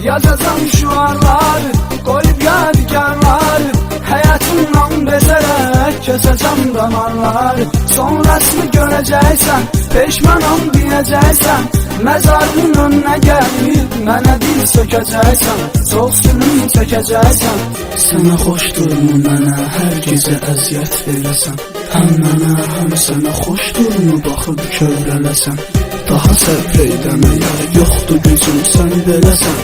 Yazacağım şuarları, koyup yadigarları, hayatımdan bezerek keseceğim damarları. Sonrasını göreceksen, peşmanım diyeceksen, mezarın önüne gelip mənə dil sökeceksen, sol sülüm çekeceksen. Sana hoşdurmu mənə hər gecə əziyyət verəsən, həm mənə həm sənə hoşdurmu baxıb kövrələsən. Daha səbr edəməyə yoxdur gücüm, sən beləsən.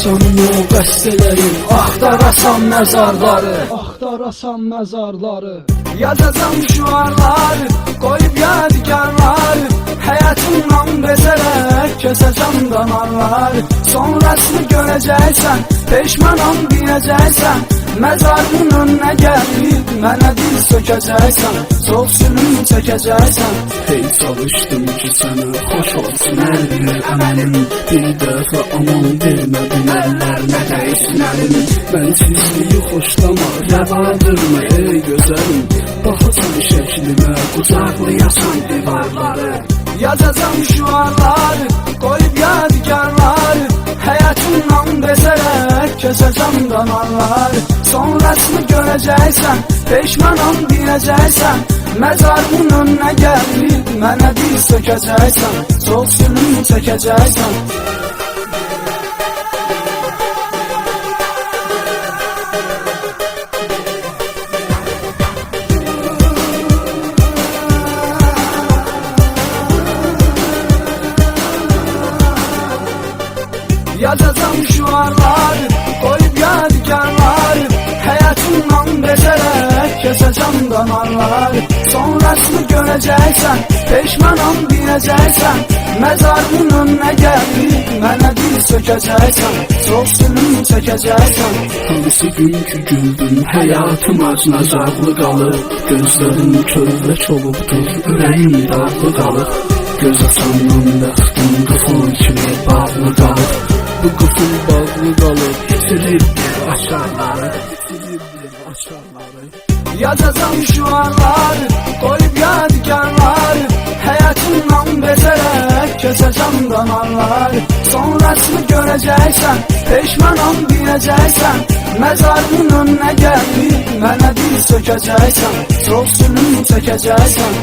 Canımı qəsd eləyim, axtarasam məzarları, axtarasam məzarları. Yazacağım şuarları, koyup yadigarları, hayatımdan bezerek keseceğim damarları. Sonrasını göreceksen, peşmanım diyeceksen, mezarın önüne gelip mənə dil sökeceksen, sol sülüm çekeceksen. Hey çalışdım ki sana hoş olsun her bir əməlim, bir dəfə aman vermədin əllərinə dəysin əlim. Bensizliyi xoşlama, rəvadırmı ey gözəlim, baxasan şəklimə, qucaqlayasan divarları. Yazacağım şuarları, koyup yadigarları, hayatımdan bezerek keseceğim damarları. Sonrasını göreceksen, peşmanım diyeceksen, mezarın önüne gelip mənə dil sökeceksen, sol sülüm çekeceksen. Yazacağım şuarları, koyup yadigarları, hayatımdan bezerek keseceğim damarları. Sonrasını göreceksen, peşmanım diyeceksen, mezarın önüne gelip mənə dil sökeceksen, sol sülüm çekeceksen. Hansı günkü güldüm, həyatım acınacaqlı qalır, gözlerim kövrək olubdur, ürəyim dağlı qalır. Göz açandan bəxtim qıfıl kimi bağlı qalır. Bu qıfıl bağlı qalır, itirirdir açarları, itirirdir açarları. Yazacağım şuarları, koyup yadigarları, hayatımdan bezerek keseceğim damarları. Sonrasını göreceksen, peşmanım diyeceksen, mezarın önüne gelip mənə dil sökeceksen, sol sülüm çekeceksen.